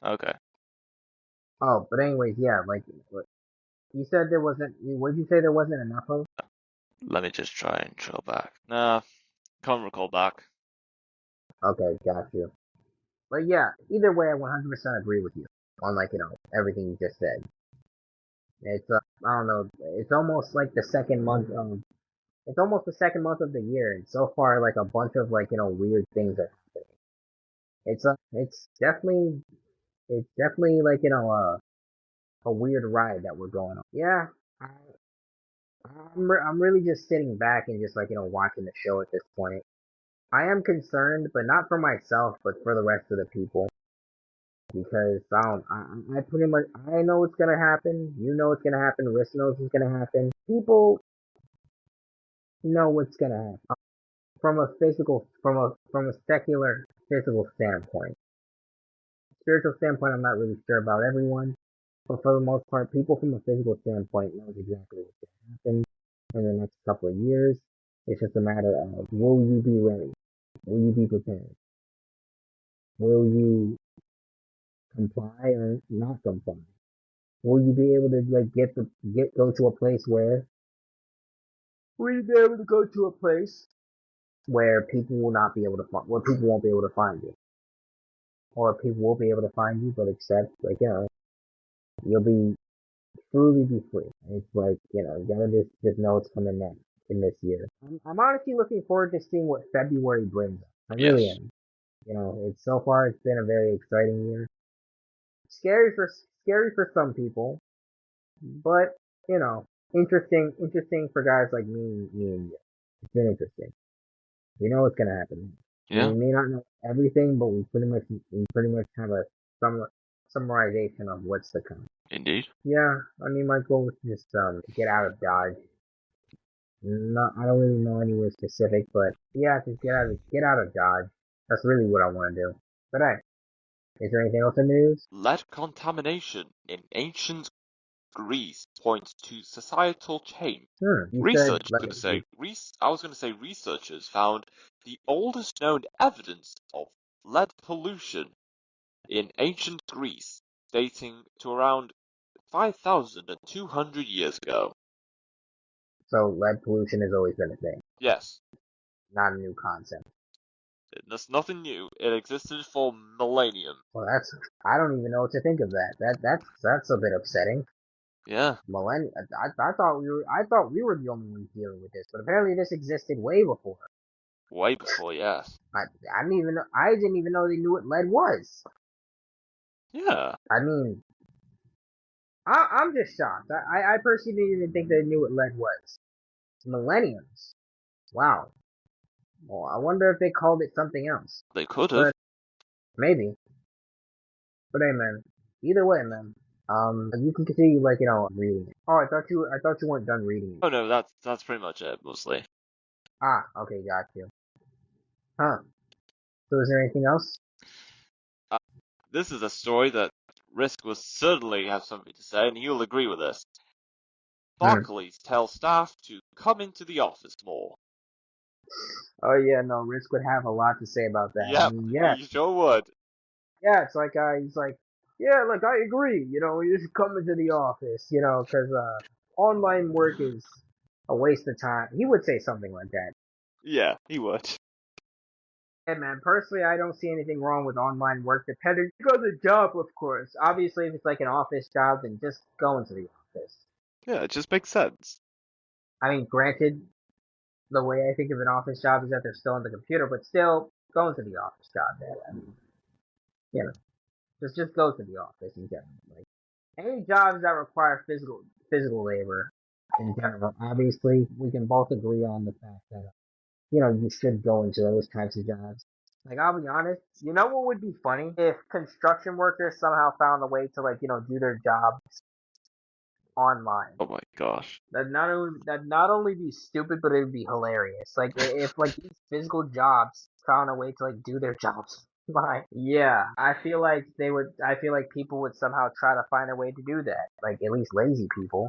Okay, Oh, but anyways, yeah, like you said there wasn't. What did you say there wasn't enough of? let me just try and trail back. Nah, can't recall back. Okay, got you. But yeah, either way, I 100% agree with you on everything you just said. It's I don't know. It's almost like the second month of It's almost the second month of the year, and so far, like a bunch of like weird things are happening. It's definitely like a weird ride that we're going on. Yeah, I, I'm really just sitting back and just like watching the show at this point. I am concerned, but not for myself, but for the rest of the people because I pretty much I know what's gonna happen. You know what's gonna happen. Risk knows what's gonna happen. People know what's gonna happen from a secular physical standpoint. Spiritual standpoint, I'm not really sure about everyone, but for the most part, people from a physical standpoint knows exactly what's going to happen in the next couple of years. It's just a matter of will you be ready? Will you be prepared? Will you comply or not comply? Will you be able to like go to a place where will you be able to go to a place where people will not be able to find where people won't be able to find you, or people will be able to find you, but except like you'll be truly be free. It's like, you gotta just know it's coming next in this year. I'm honestly looking forward to seeing what February brings us. I really Yes, am. It's so far it's been a very exciting year. Scary for scary for some people, but you know, interesting for guys like me and you. It's been interesting. We know what's gonna happen. We yeah, may not know everything, but we pretty much have a summarization of what's to come. indeed. Yeah, I mean my goal is just get out of Dodge. No, I don't really know anywhere specific, but yeah, just get out of Dodge. That's really what I want to do. But hey, is there anything else in the news? Lead contamination in ancient Greece points to societal change. You said Research, I was going to say researchers found the oldest known evidence of lead pollution in ancient Greece, dating to around 5,200 years ago. so. Lead pollution has always been a thing, Yes, not a new concept. that's nothing new. It existed for millennium. Well, I don't even know what to think of that. That's a bit upsetting. Yeah, Millennium. I thought we were the only ones dealing with this, but apparently this existed way before. way before, yes. I didn't even know they knew what lead was. Yeah, I mean, I'm just shocked. I personally didn't even think they knew what lead was. Millenniums. Wow. Well, I wonder if they called it something else. they could have. But maybe. But hey, man. Either way, man. You can continue, like, reading it. Oh, I thought you weren't done reading it. Oh no, that's pretty much it, mostly. Ah, okay, got you. Huh. So is there anything else? Uh, this is a story that Risk will certainly have something to say, and he'll agree with this. Hmm. Barclays tells staff to come into the office more. Oh yeah, no, Risk would have a lot to say about that. I Yep, mean, yeah, he sure would. yeah, it's like, he's like, yeah, like, I agree, you should come into the office, cause, online work is a waste of time. He would say something like that. Yeah, he would. Hey man, personally, I don't see anything wrong with online work depending on the job, of course. Obviously, if it's like an office job, then just go into the office. Yeah, it just makes sense. I mean, granted, the way I think of an office job is that they're still on the computer, but still, go into the office job, man. I mean, you know, just go to the office in general. Like any jobs that require physical labor in general. Obviously, we can both agree on the fact that you should go into those types of jobs. Like, I'll be honest, you know what would be funny? If construction workers somehow found a way to, like, do their job online. Oh my gosh. That not only be stupid, but it would be hilarious. Like, if, like, these physical jobs found a way to, like, do their jobs online. Yeah, I feel like people would somehow try to find a way to do that. Like, at least lazy people.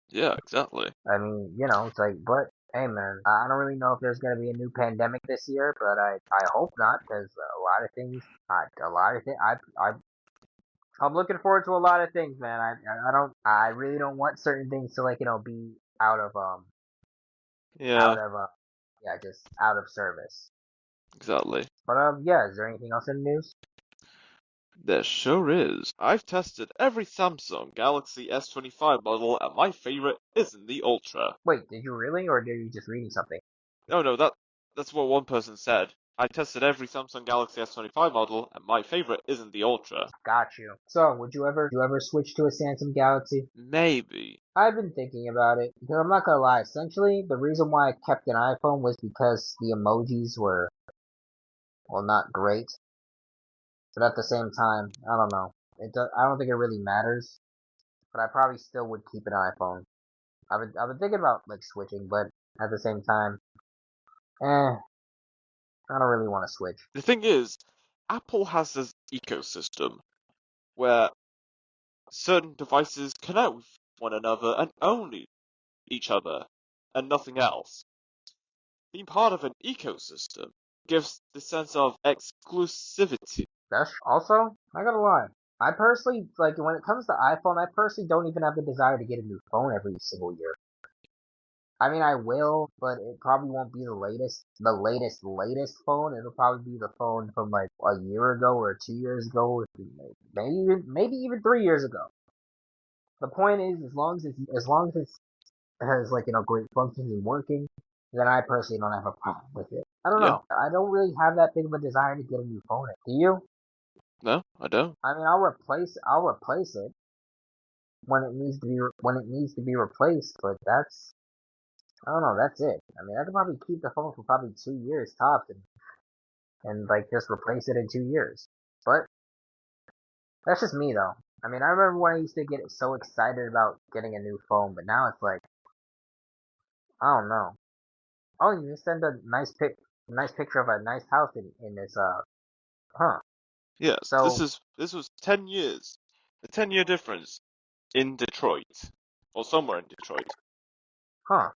Yeah, exactly. I mean, it's like, but hey, man, I don't really know if there's gonna be a new pandemic this year, but I hope not, because a lot of things, I'm looking forward to a lot of things, man. I really don't want certain things to like, be Yeah, out of, yeah, just out of service. exactly. But yeah, is there anything else in the news? There sure is. I've tested every Samsung Galaxy S25 model, and my favorite isn't the Ultra. Wait, did you really, or did you just reading something? Oh no, that's what one person said. I tested every Samsung Galaxy S25 model, and my favorite isn't the Ultra. Got you. So, would you ever switch to a Samsung Galaxy? Maybe. I've been thinking about it. Because I'm not gonna lie, essentially, the reason why I kept an iPhone was because the emojis were, well, not great. But at the same time, I don't know. I don't think it really matters. But I probably still would keep an iPhone. I've been thinking about, like, switching, but at the same time, I don't really want to switch. The thing is, Apple has this ecosystem where certain devices connect with one another and only each other, and nothing else. Being part of an ecosystem gives the sense of exclusivity. That's also, I gotta lie. I personally, like, when it comes to iPhone, I personally don't even have the desire to get a new phone every single year. I mean, I will, but it probably won't be the latest phone. It'll probably be the phone from like a year ago or 2 years ago, or maybe even 3 years ago. The point is, as long as it has like great functions and working, then I personally don't have a problem with it. I don't Yeah, know. I don't really have that big of a desire to get a new phone. Do you? no, I don't. I mean, I'll replace it when it needs to be replaced, but I don't know, that's it. I mean, I could probably keep the phone for probably 2 years tops and like just replace it in 2 years. But that's just me though. I mean, I remember when I used to get so excited about getting a new phone, but now it's like, I don't know. Oh, you just sent a nice picture of a nice house in this, huh. Yes, So, this was 10 years. A 10-year difference in Detroit. Or somewhere in Detroit. huh.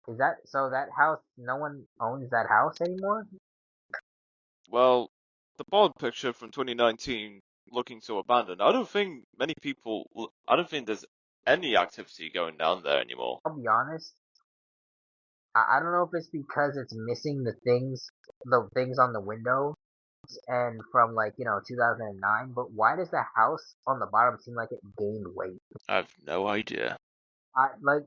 That house, no one owns that house anymore? Well, the bald picture from 2019 looking so abandoned. I don't think there's any activity going down there anymore. I'll be honest. I don't know if it's because it's missing the things on the window and from like 2009, but why does the house on the bottom seem like it gained weight? I have no idea. I like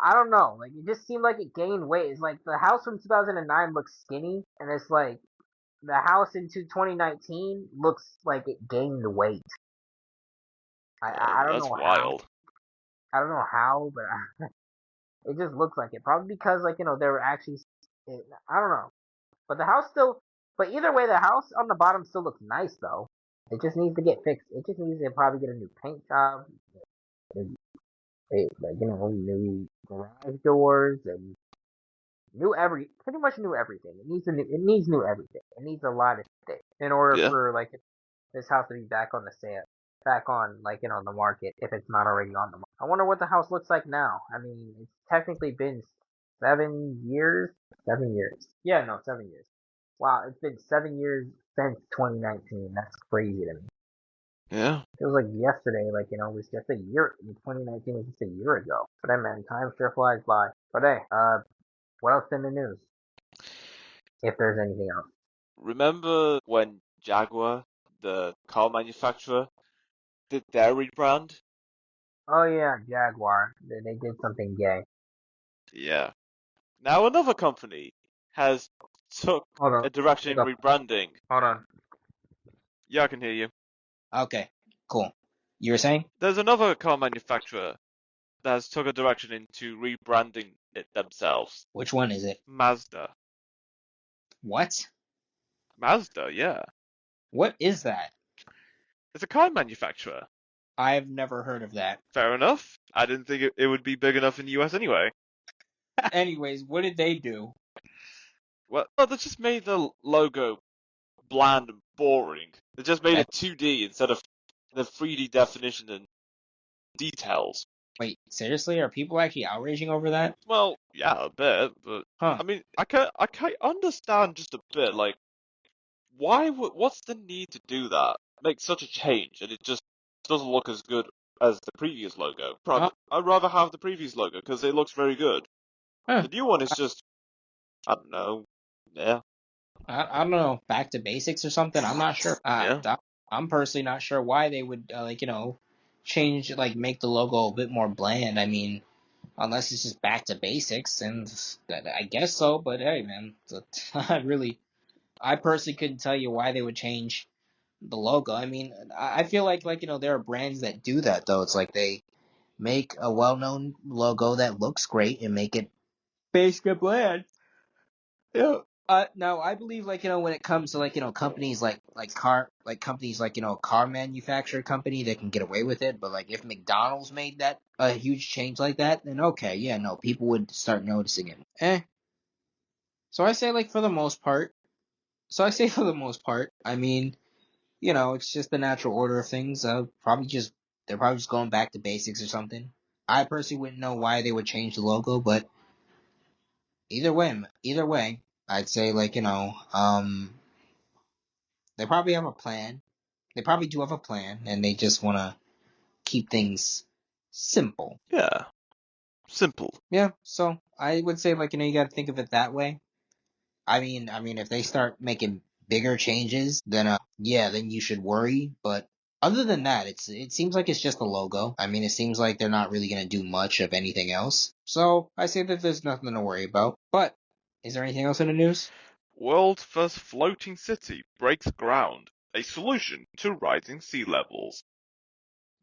I don't know, like it just seemed like it gained weight. It's like the house from 2009 looks skinny, and it's like the house into 2019 looks like it gained weight. I don't That's know how. wild. I don't know how, but it just looks like it. Probably because like they were actually. I don't know, but the house still. But either way, the house on the bottom still looks nice though. It just needs to get fixed. It just needs to probably get a new paint job, like new garage doors and pretty much new everything. It needs new everything. It needs a lot of things in order Yeah, for like this house to be back on the sale, back on like the market if it's not already on the market. I wonder what the house looks like now. I mean, it's technically been 7 years. 7 years. Yeah, no, 7 years. Wow, it's been 7 years since 2019. That's crazy to me. yeah. It was like yesterday, like, it was just a year. 2019 was just a year ago. But hey, man, time sure flies by. But hey, what else in the news? If there's anything else. Remember when Jaguar, the car manufacturer, did their rebrand? Oh yeah, Jaguar. They did something gay. Yeah. Now another company has took Hold on. a direction Hold in up. rebranding. Hold on. Yeah, I can hear you. Okay, cool. You were saying? There's another car manufacturer that has took a direction into rebranding it themselves. Which one is it? Mazda. What? Mazda, yeah. What is that? It's a car manufacturer. I've never heard of that. Fair enough. I didn't think it would be big enough in the US anyway. Anyways, what did they do? Well, they just made the logo bland and boring. They just made That it 2D instead of the 3D definition and details. Wait, seriously? Are people actually outraging over that? Well, yeah, a bit, but Huh. I mean, I can understand just a bit. Like, what's the need to do that? Make such a change, and it just doesn't look as good as the previous logo. Oh, I'd rather have the previous logo because it looks very good. huh. The new one is just, I don't know, yeah, I don't know. Back to basics or something? I'm not sure. yeah. I'm personally not sure why they would change make the logo a bit more bland. I mean, unless it's just back to basics, and I guess so. But hey, man, I personally couldn't tell you why they would change the logo. I mean, I feel there are brands that do that though. It's like they make a well-known logo that looks great and make it basic bland. Yeah. Now I believe when it comes to companies companies car manufacturer company that can get away with it, but if McDonald's made that a huge change like that, then okay, yeah, no, people would start noticing it. So I say for the most part. I mean, it's just the natural order of things. They're probably just going back to basics or something. I personally wouldn't know why they would change the logo, but either way, I'd say they probably have a plan. They probably do have a plan, and they just want to keep things simple. Yeah, simple. Yeah, so I would say you got to think of it that way. I mean, if they start making bigger changes, then yeah, then you should worry. But other than that, it seems like it's just a logo. I mean, it seems like they're not really gonna do much of anything else. So I say that there's nothing to worry about. But is there anything else in the news? World's first floating city breaks ground. A solution to rising sea levels.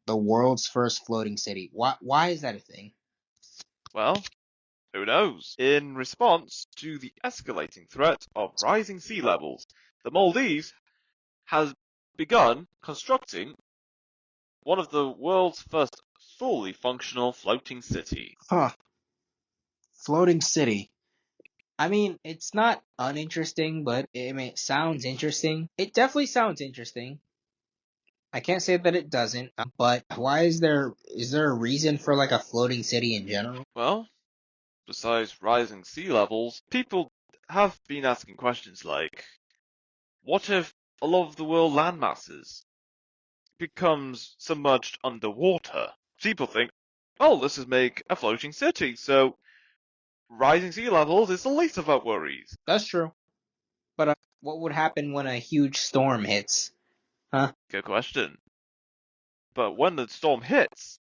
The world's first floating city. Why is that a thing? Well, who knows? In response to the escalating threat of rising sea levels, the Maldives has begun constructing one of the world's first fully functional floating city. Huh. Floating city. I mean, it's not uninteresting, but I mean, it sounds interesting. It definitely sounds interesting. I can't say that it doesn't, but why is there a reason for a floating city in general? Well, besides rising sea levels, people have been asking questions like, what if a lot of the world landmasses becomes submerged underwater? People think, oh, this is make a floating city, so rising sea levels is the least of our worries. That's true. But what would happen when a huge storm hits? Huh? Good question. But when the storm hits,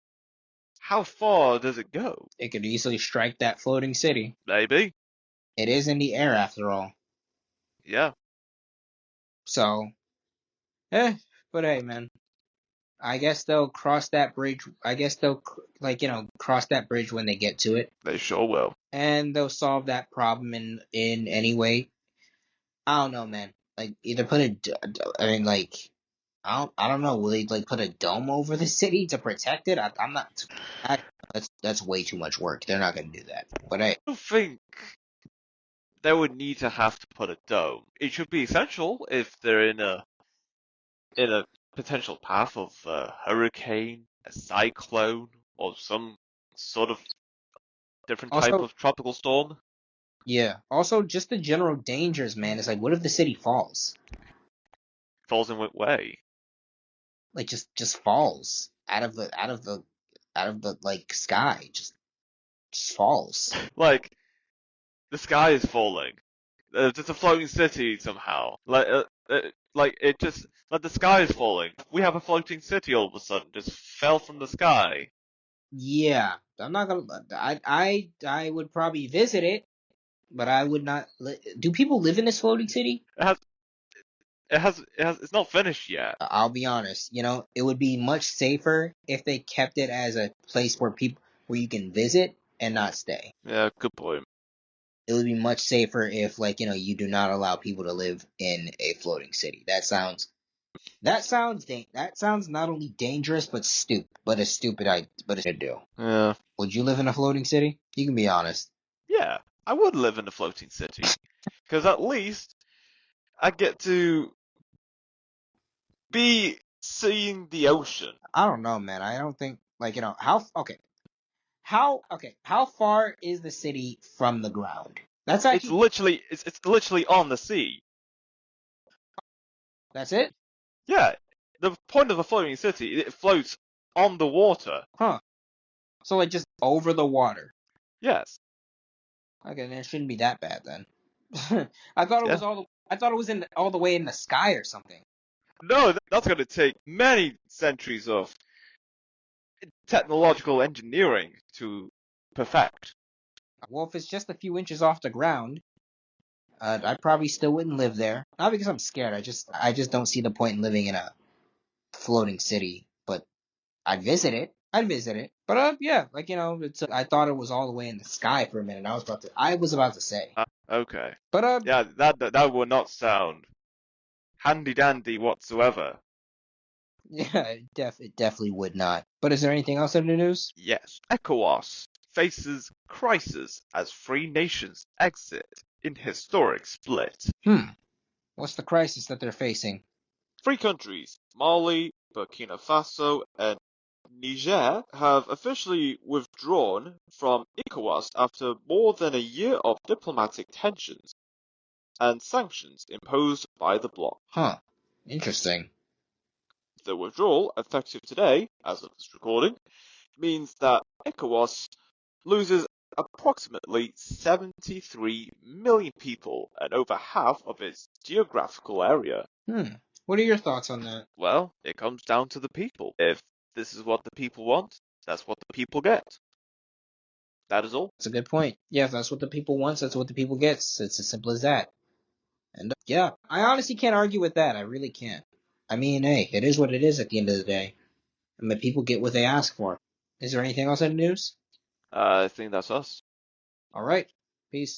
how far does it go? It could easily strike that floating city. Maybe. It is in the air after all. Yeah. So, eh, but hey, man. I guess they'll cross that bridge. I guess they'll cross that bridge when they get to it, They sure will. and they'll solve that problem in any way. I don't know, man. Either put I mean, I don't know. Will they put a dome over the city to protect it? I'm not. That's way too much work. They're not gonna do that. But hey, I don't think they would need to have to put a dome. It should be essential if they're in a potential path of a hurricane, a cyclone, or some sort of different type also, of tropical storm. yeah. Also, just the general dangers, man. It's what if the city falls? Falls in what way? Just falls out of the sky. Just falls. Like, the sky is falling. Just a floating city somehow. Like it just like the sky is falling. We have a floating city all of a sudden, just fell from the sky. Yeah, I'm not gonna. I would probably visit it, but I would not. Do people live in this floating city? It has, it's not finished yet. I'll be honest. It would be much safer if they kept it as a place where you can visit and not stay. Yeah, good point. It would be much safer if you do not allow people to live in a floating city. That sounds not only dangerous but stupid, but a stupid idea, but it's to do. Yeah, Would you live in a floating city? You can be honest. yeah. I would live in a floating city because at least I get to be seeing the ocean. I don't know, man. I don't think how far is the city from the ground? That's actually It's literally on the sea. that's it? Yeah, the point of a floating city, it floats on the water. Huh. So just over the water. Yes. Okay, then it shouldn't be that bad then. I thought it Yeah. was all the way in the sky or something. No, that's going to take many centuries of technological engineering to perfect. Well, if it's just a few inches off the ground, I probably still wouldn't live there. Not because I'm scared. I just don't see the point in living in a floating city. But I'd visit it. I'd visit it. But yeah, like it's. I thought it was all the way in the sky for a minute. I was about to say. Okay. But Yeah, that will not sound handy dandy whatsoever. yeah, it definitely would not. But is there anything else in the news? Yes, ECOWAS faces crisis as three nations exit in historic split. What's the crisis that they're facing? Three countries, Mali, Burkina Faso, and Niger, have officially withdrawn from ECOWAS after more than a year of diplomatic tensions and sanctions imposed by the bloc. Huh. Interesting. The withdrawal, effective today, as of this recording, means that ECOWAS loses approximately 73 million people and over half of its geographical area. What are your thoughts on that? Well, it comes down to the people. If this is what the people want, that's what the people get. That is all. That's a good point. Yeah, if that's what the people wants, that's what the people gets. It's as simple as that. And yeah, I honestly can't argue with that. I really can't. I mean, hey, it is what it is at the end of the day. And the people get what they ask for. Is there anything else in the news? I think that's us. All right. Peace.